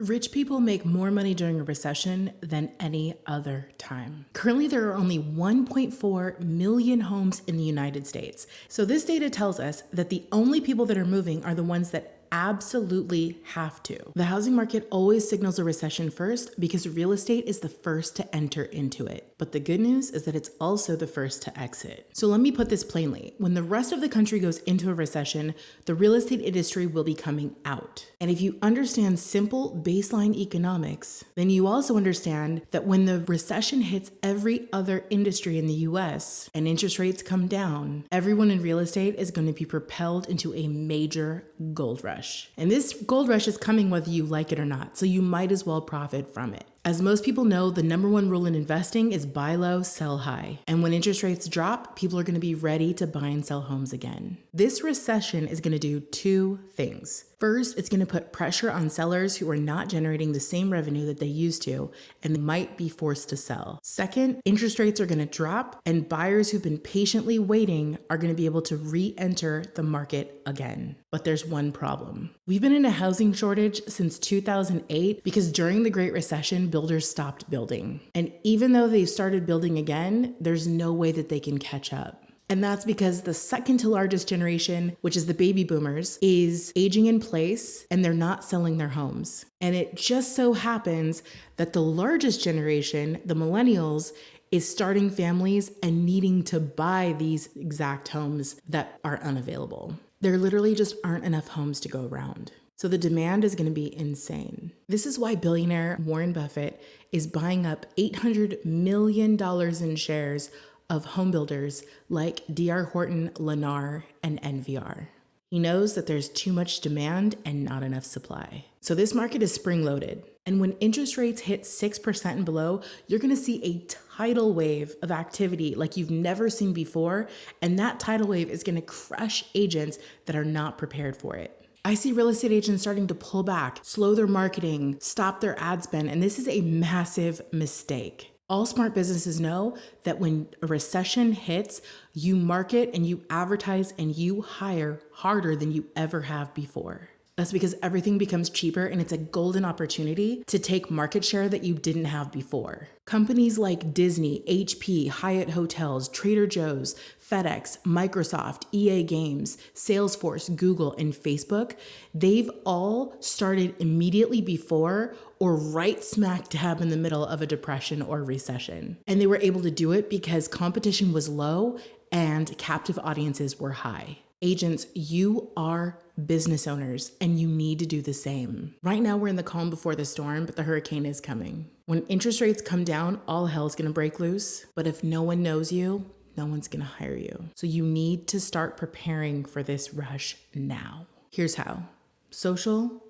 Rich people make more money during a recession than any other time. Currently, there are only 1.4 million homes in the United States. So this data tells us that the only people that are moving are the ones that absolutely have to. The housing market always signals a recession first because real estate is the first to enter into it. But the good news is that it's also the first to exit. So let me put this plainly. When the rest of the country goes into a recession, the real estate industry will be coming out. And if you understand simple baseline economics, then you also understand that when the recession hits every other industry in the US and interest rates come down, everyone in real estate is going to be propelled into a major gold rush. And this gold rush is coming whether you like it or not, so you might as well profit from it. As most people know, the number one rule in investing is buy low, sell high. And when interest rates drop, people are going to be ready to buy and sell homes again. This recession is going to do two things. First, it's going to put pressure on sellers who are not generating the same revenue that they used to, and they might be forced to sell. Second, interest rates are going to drop, and buyers who've been patiently waiting are going to be able to re-enter the market again. But there's one problem. We've been in a housing shortage since 2008 because during the Great Recession, builders stopped building. And even though they've started building again, there's no way that they can catch up. And that's because the second to largest generation, which is the baby boomers, is aging in place and they're not selling their homes. And it just so happens that the largest generation, the millennials, is starting families and needing to buy these exact homes that are unavailable. There literally just aren't enough homes to go around. So the demand is going to be insane. This is why billionaire Warren Buffett is buying up $800 million in shares of home builders like D.R. Horton, Lennar, and NVR. He knows that there's too much demand and not enough supply. So this market is spring-loaded. And when interest rates hit 6% and below, you're going to see a tidal wave of activity like you've never seen before. And that tidal wave is going to crush agents that are not prepared for it. I see real estate agents starting to pull back, slow their marketing, stop their ad spend, and this is a massive mistake. All smart businesses know that when a recession hits, you market and you advertise and you hire harder than you ever have before. That's because everything becomes cheaper and it's a golden opportunity to take market share that you didn't have before. Companies like Disney, HP, Hyatt Hotels, Trader Joe's, FedEx, Microsoft, EA Games, Salesforce, Google, and Facebook, they've all started immediately before or right smack dab in the middle of a depression or recession. And they were able to do it because competition was low and captive audiences were high. Agents, you are business owners and you need to do the same. Right now, we're in the calm before the storm, but the hurricane is coming. When interest rates come down, all hell's gonna break loose. But if no one knows you, no one's gonna hire you. So you need to start preparing for this rush now. Here's how: social,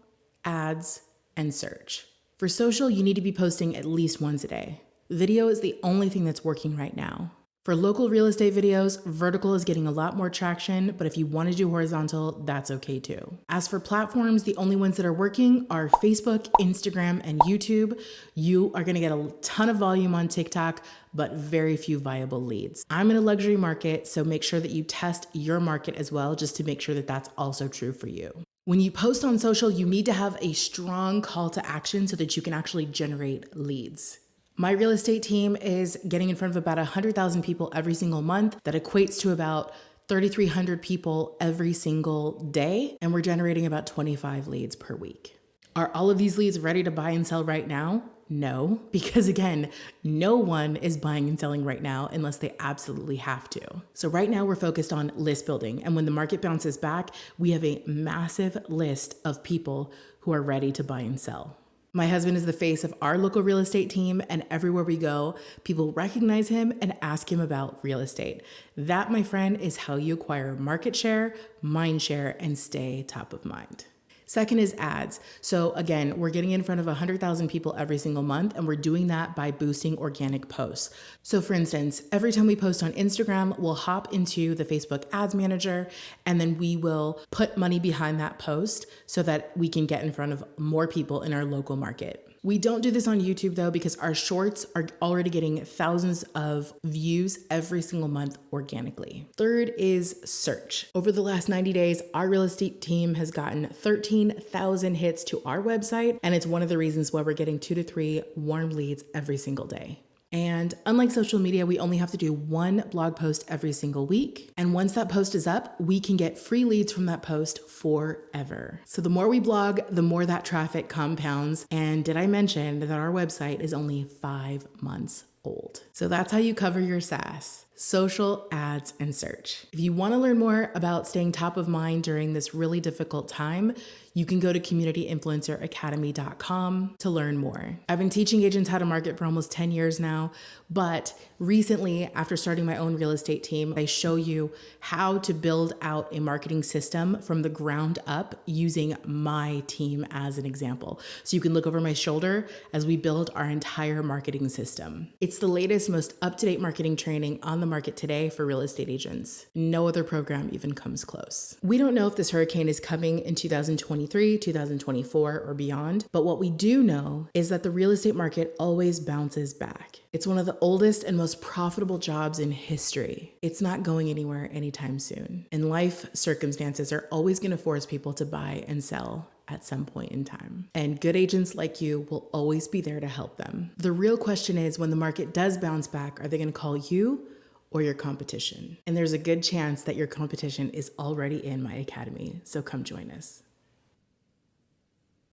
ads, and search. For social, you need to be posting at least once a day. Video is the only thing that's working right now. For local real estate videos, vertical is getting a lot more traction, but if you want to do horizontal, that's okay too. As for platforms, the only ones that are working are Facebook, Instagram, and YouTube. You are going to get a ton of volume on TikTok, but very few viable leads. I'm in a luxury market, so make sure that you test your market as well, just to make sure that that's also true for you. When you post on social, you need to have a strong call to action so that you can actually generate leads. My real estate team is getting in front of about 100,000 people every single month. That equates to about 3,300 people every single day, and we're generating about 25 leads per week. Are all of these leads ready to buy and sell right now? No, because again, no one is buying and selling right now unless they absolutely have to. So right now we're focused on list building, and when the market bounces back, we have a massive list of people who are ready to buy and sell. My husband is the face of our local real estate team, and everywhere we go, people recognize him and ask him about real estate. That, my friend, is how you acquire market share, mind share, and stay top of mind. Second is ads. So again, we're getting in front of 100,000 people every single month, and we're doing that by boosting organic posts. So for instance, every time we post on Instagram, we'll hop into the Facebook ads manager, and then we will put money behind that post so that we can get in front of more people in our local market. We don't do this on YouTube though, because our shorts are already getting thousands of views every single month organically. Third is search. Over the last 90 days, our real estate team has gotten 13 13,000 hits to our website, and it's one of the reasons why we're getting 2 to 3 warm leads every single day. And unlike social media, we only have to do one blog post every single week. And once that post is up, we can get free leads from that post forever. So the more we blog, the more that traffic compounds. And did I mention that our website is only 5 months old? So that's how you cover your SaaS: social, ads, and search. If you want to learn more about staying top of mind during this really difficult time, you can go to communityinfluenceracademy.com to learn more. I've been teaching agents how to market for almost 10 years now, but recently, after starting my own real estate team, I show you how to build out a marketing system from the ground up using my team as an example. So you can look over my shoulder as we build our entire marketing system. It's the latest, most up-to-date marketing training on the market today for real estate agents. No other program even comes close. We don't know if this hurricane is coming in 2023, 2024, or beyond, but what we do know is that the real estate market always bounces back. It's one of the oldest and most profitable jobs in history. It's not going anywhere anytime soon. And life circumstances are always going to force people to buy and sell at some point in time. And good agents like you will always be there to help them. The real question is, when the market does bounce back, are they going to call you or your competition? And there's a good chance that your competition is already in my academy. So come join us.